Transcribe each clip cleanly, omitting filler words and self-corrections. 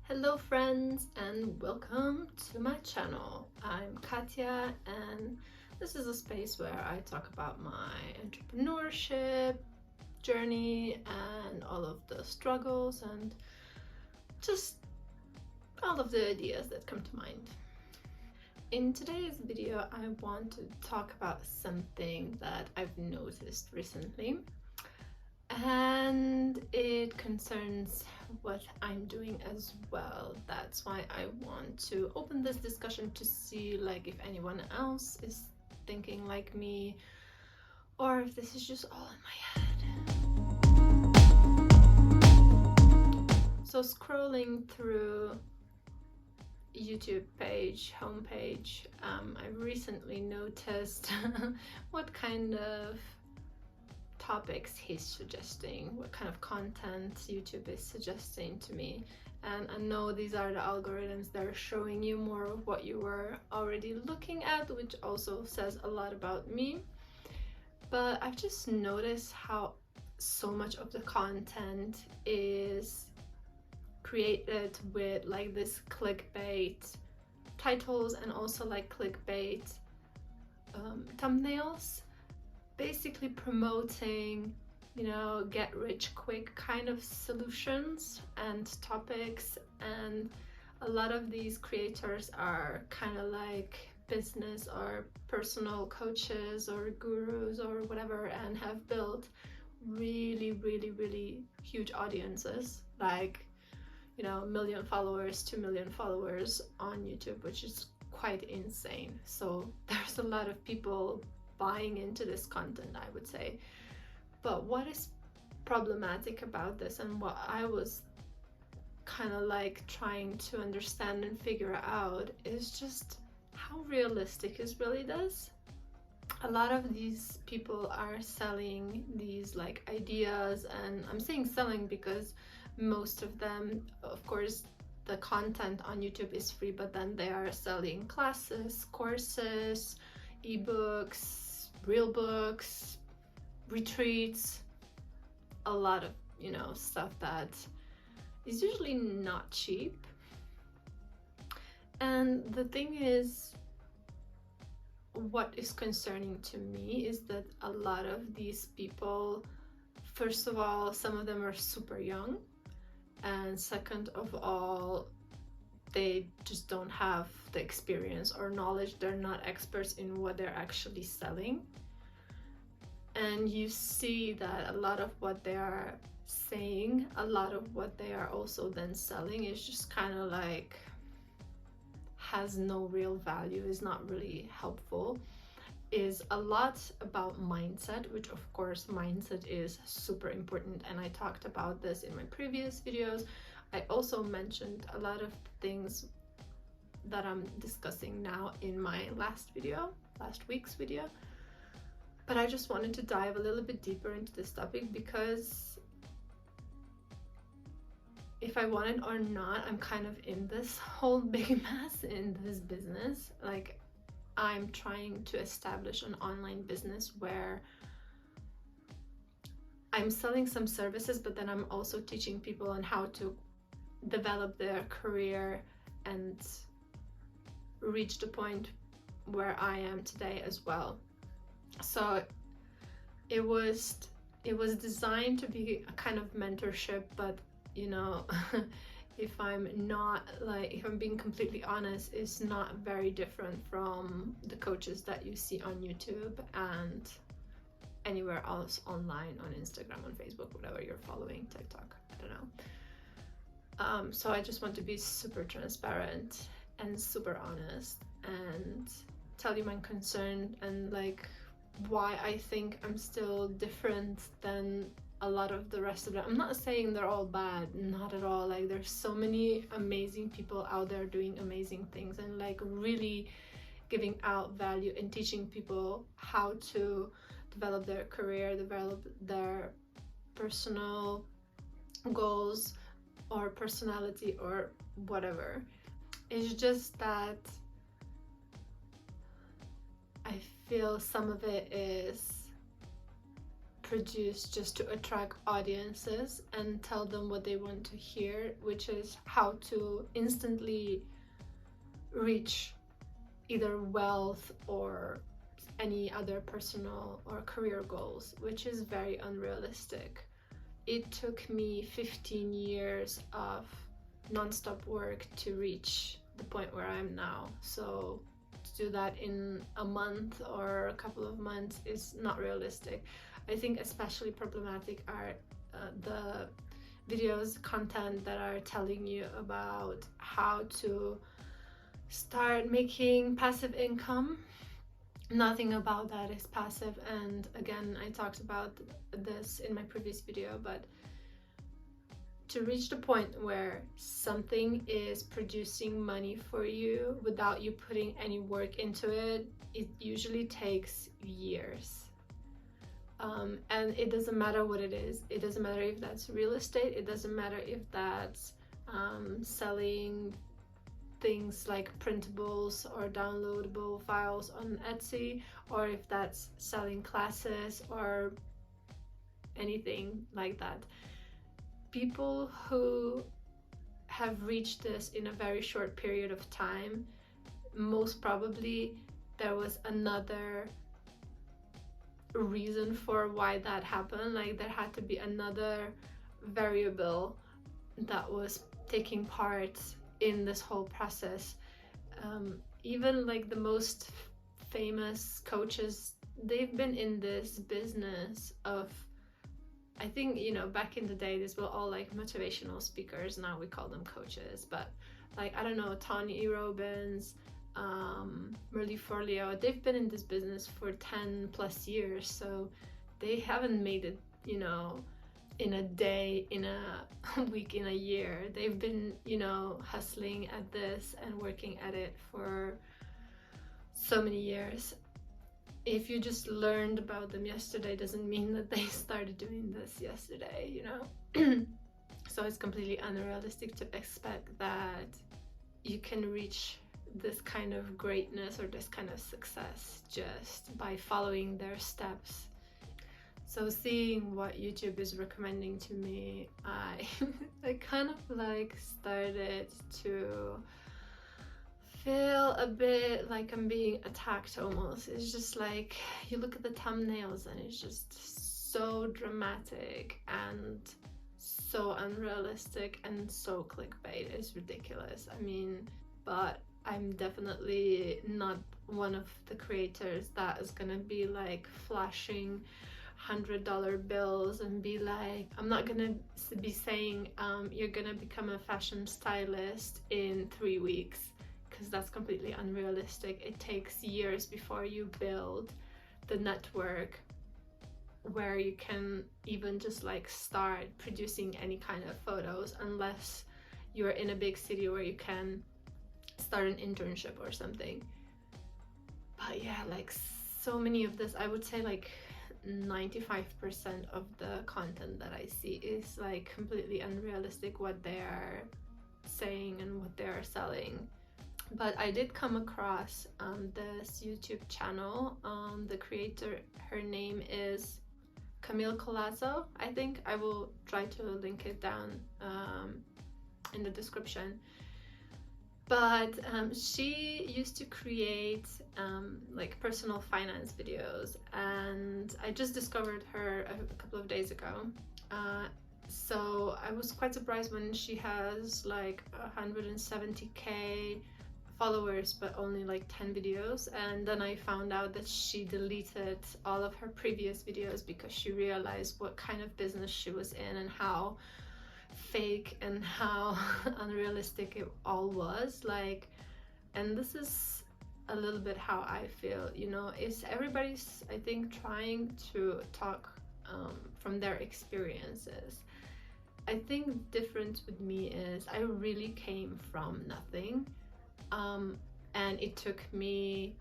Hello friends and welcome to my channel. I'm Katya and this is a space where I talk about my entrepreneurship journey and all of the struggles and just all of the ideas that come to mind. In today's video, I want to talk about something that I've noticed recently, and it concerns what I'm doing as well. That's why I want to open this discussion to see if anyone else is thinking like me or if this is just all in my head. So scrolling through YouTube homepage, I recently noticed what kind of topics he's suggesting, what kind of content YouTube is suggesting to me. And I know these are the algorithms that are showing you more of what you were already looking at, which also says a lot about me. But I've just noticed how so much of the content is created with this clickbait titles and also clickbait thumbnails, basically promoting, get rich quick kind of solutions and topics. And a lot of these creators are kind of like business or personal coaches or gurus or whatever, and have built really huge audiences, 1 million followers, 2 million followers on YouTube, which is quite insane. So there's a lot of people buying into this content, I would say. But what is problematic about this, and what I was kind of trying to understand and figure out, is just how realistic is really this. A lot of these people are selling these ideas, and I'm saying selling because most of them, of course, the content on YouTube is free, but then they are selling classes, courses, ebooks, real books, retreats, a lot of stuff that is usually not cheap. And the thing is, what is concerning to me is that a lot of these people, first of all, some of them are super young, and second of all, they just don't have the experience or knowledge. They're not experts in what they're actually selling. And you see that a lot of what they are saying, a lot of what they are also then selling, is just kind of has no real value, is not really helpful, is a lot about mindset, which of course mindset is super important, and I talked about this in my previous videos. I also mentioned a lot of things that I'm discussing now in my last week's video, but I just wanted to dive a little bit deeper into this topic because if I want it or not, I'm kind of in this whole big mess in this business. I'm trying to establish an online business where I'm selling some services, but then I'm also teaching people on how to develop their career and reach the point where I am today as well. So it was designed to be a kind of mentorship, but if I'm being completely honest, it's not very different from the coaches that you see on YouTube and anywhere else online, on Instagram, on Facebook, whatever you're following, TikTok, I don't know. So I just want to be super transparent and super honest and tell you my concern and why I think I'm still different than a lot of the rest of them. I'm not saying they're all bad, not at all. There's so many amazing people out there doing amazing things and really giving out value and teaching people how to develop their career, develop their personal goals or personality or whatever. It's just that I feel some of it is produce just to attract audiences and tell them what they want to hear, which is how to instantly reach either wealth or any other personal or career goals, which is very unrealistic. It took me 15 years of non-stop work to reach the point where I'm now. So to do that in a month or a couple of months is not realistic. I think especially problematic are the videos, content that are telling you about how to start making passive income. Nothing about that is passive, and again, I talked about this in my previous video, but to reach the point where something is producing money for you without you putting any work into it, it usually takes years. And it doesn't matter what it is. It doesn't matter if that's real estate. It doesn't matter if that's selling things like printables or downloadable files on Etsy, or if that's selling classes or anything like that. People who have reached this in a very short period of time, most probably there was another reason for why that happened. Like there had to be another variable that was taking part in this whole process. Even like the most famous coaches, they've been in this business of, I think, you know, back in the day, these were all like motivational speakers. Now we call them coaches, but like, I don't know, Tony Robbins, Merle Forleo, they've been in this business for 10 plus years. So they haven't made it, you know, in a day, in a week, in a year. They've been, you know, hustling at this and working at it for so many years. If you just learned about them yesterday doesn't mean that they started doing this yesterday, you know. So it's completely unrealistic to expect that you can reach this kind of greatness or this kind of success just by following their steps. So seeing what YouTube is recommending to me, I kind of like started to feel a bit like I'm being attacked almost. It's just like you look at the thumbnails and it's just so dramatic and so unrealistic and so clickbait. It's ridiculous. I mean, but I'm definitely not one of the creators that is gonna be like flashing $100 bills and be like, I'm not gonna be saying you're gonna become a fashion stylist in 3 weeks, because that's completely unrealistic. It takes years before you build the network where you can even just like start producing any kind of photos, unless you're in a big city where you can start an internship or something. But yeah, like so many of this, I would say like 95% of the content that I see is like completely unrealistic, what they're saying and what they're selling. But I did come across this YouTube channel. The creator, her name is Camille Colazzo, I think. I will try to link it down in the description. But she used to create like personal finance videos, and I just discovered her a couple of days ago. So I was quite surprised when she has like 170k followers but only like 10 videos, and then I found out that she deleted all of her previous videos because she realized what kind of business she was in and how fake and how unrealistic it all was. Like, and this is a little bit how I feel, you know, is everybody's, I think, trying to talk from their experiences. I think the difference with me is I really came from nothing, and it took me,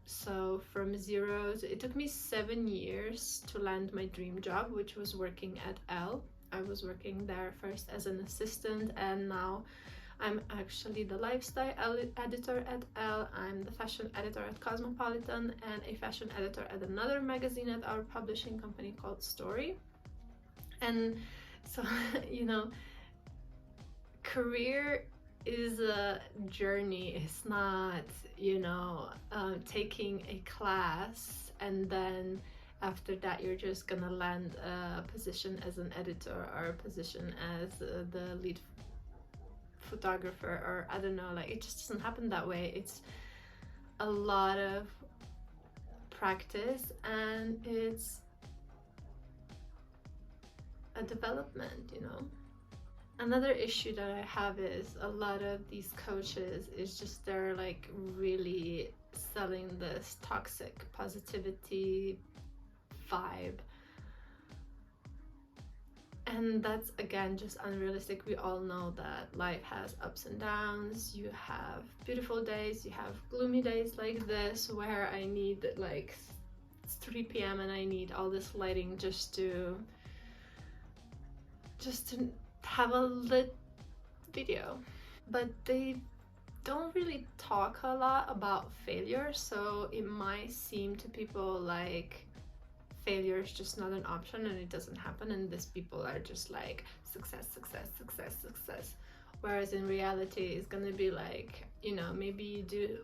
so from zero, it took me 7 years to land my dream job, which was working at Elle. I was working there first as an assistant, and now I'm actually the lifestyle editor at Elle. I'm the fashion editor at Cosmopolitan and a fashion editor at another magazine at our publishing company called Story. And so, you know, career is a journey. It's not, you know, taking a class and then after that you're just gonna land a position as an editor or a position as the lead photographer, or I don't know, like it just doesn't happen that way. It's a lot of practice and it's a development, you know. Another issue that I have is a lot of these coaches is just they're like really selling this toxic positivity vibe, and that's again just unrealistic. We all know that life has ups and downs. You have beautiful days, you have gloomy days like this where I need like it's 3 p.m. and I need all this lighting just to have a lit video. But they don't really talk a lot about failure, so it might seem to people like failure is just not an option and it doesn't happen, and these people are just like success, success, success, success. Whereas in reality, it's gonna be like, you know, maybe you do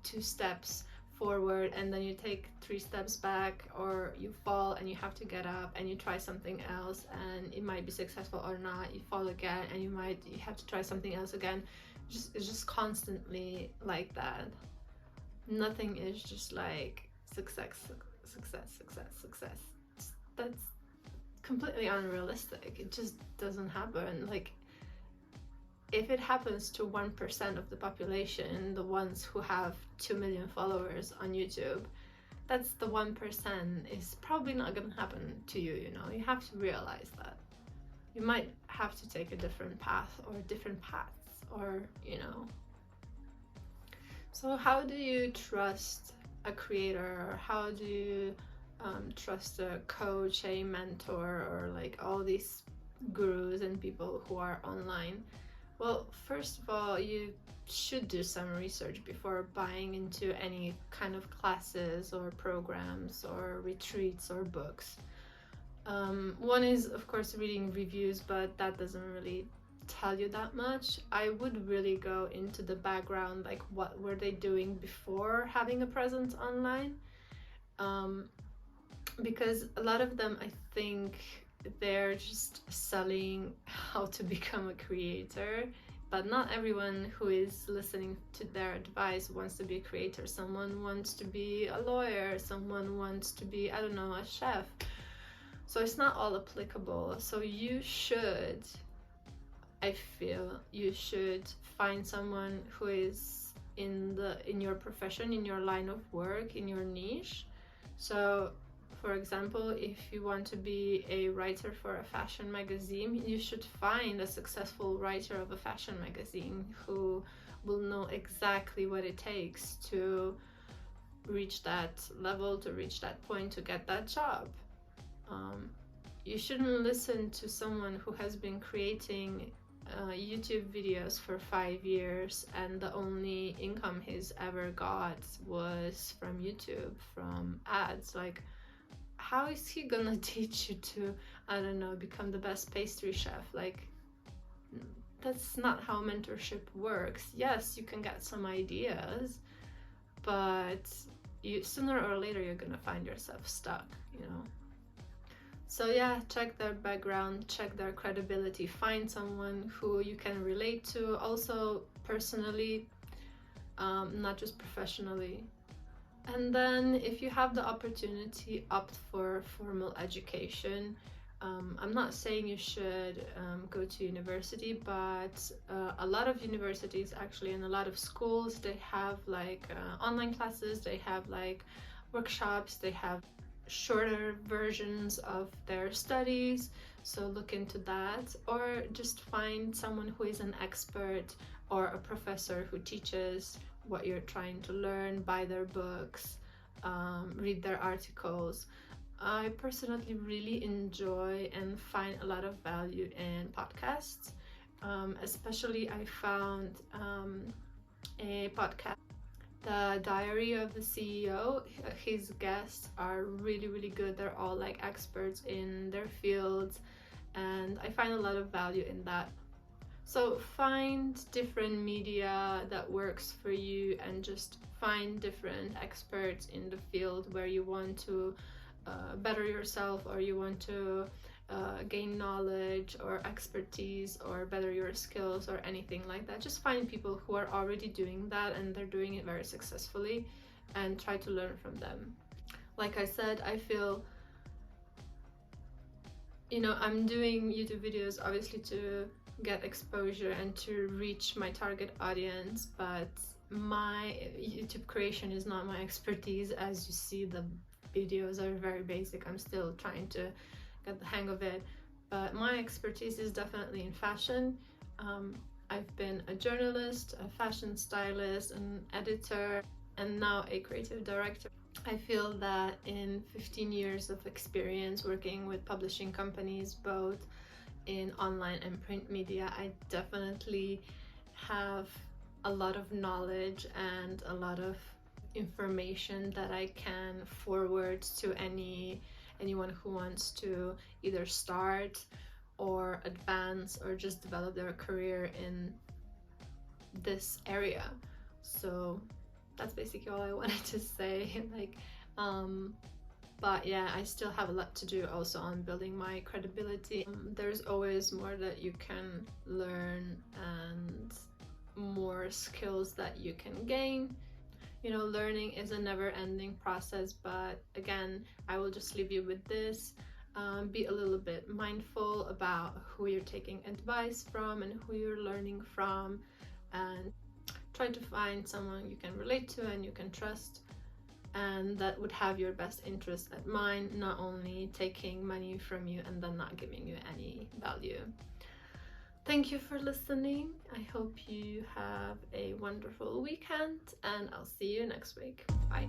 2 steps forward and then you take 3 steps back, or you fall and you have to get up and you try something else and it might be successful or not. You fall again and you have to try something else again. It's just constantly like that. Nothing is just like success, success, success, success. That's completely unrealistic. It just doesn't happen. Like, if it happens to 1% of the population, the ones who have 2 million followers on YouTube, that's the 1% is probably not gonna happen to you, you know? You have to realize that. You might have to take a different path or different paths, or, you know. So how do you trust a creator, or how do you trust a coach, a mentor, or like all these gurus and people who are online? Well, first of all, you should do some research before buying into any kind of classes or programs or retreats or books. One is, of course, reading reviews, but that doesn't really tell you that much. I would really go into the background, like what were they doing before having a presence online, because a lot of them, I think, they're just selling how to become a creator, but not everyone who is listening to their advice wants to be a creator. Someone wants to be a lawyer, someone wants to be, I don't know, a chef. So it's not all applicable. So you should, I feel, you should find someone who is in your profession, in your line of work, in your niche. So for example, if you want to be a writer for a fashion magazine, you should find a successful writer of a fashion magazine who will know exactly what it takes to reach that level, to reach that point, to get that job. You shouldn't listen to someone who has been creating YouTube videos for 5 years and the only income he's ever got was from YouTube, from ads. Like, how is he gonna teach you to, I don't know, become the best pastry chef? Like, that's not how mentorship works. Yes, you can get some ideas, but sooner or later you're gonna find yourself stuck, you know. So yeah, check their background, check their credibility, find someone who you can relate to, also personally, not just professionally. And then if you have the opportunity, opt for formal education. I'm not saying you should go to university, but a lot of universities actually, and a lot of schools, they have like online classes, they have like workshops, they have shorter versions of their studies, so look into that, or just find someone who is an expert or a professor who teaches what you're trying to learn, buy their books, read their articles. I personally really enjoy and find a lot of value in podcasts. Especially I found a podcast, The Diary of the CEO. His guests are really, really good. They're all like experts in their fields, and I find a lot of value in that. So find different media that works for you, and just find different experts in the field where you want to better yourself, or you want to gain knowledge or expertise or better your skills or anything like that. Just find people who are already doing that and they're doing it very successfully, and try to learn from them. Like I said, I feel, you know, I'm doing YouTube videos obviously to get exposure and to reach my target audience, but my YouTube creation is not my expertise. As you see, the videos are very basic. I'm still trying to get the hang of it, but my expertise is definitely in fashion. I've been a journalist, a fashion stylist, an editor, and now a creative director. I feel that in 15 years of experience working with publishing companies, both in online and print media, I definitely have a lot of knowledge and a lot of information that I can forward to anyone who wants to either start or advance or just develop their career in this area. So that's basically all I wanted to say. Like, but yeah, I still have a lot to do also on building my credibility. There's always more that you can learn and more skills that you can gain. You know, learning is a never-ending process, but again, I will just leave you with this. Be a little bit mindful about who you're taking advice from and who you're learning from, and try to find someone you can relate to and you can trust, and that would have your best interest at mind, not only taking money from you and then not giving you any value. Thank you for listening. I hope you have a wonderful weekend, and I'll see you next week. Bye.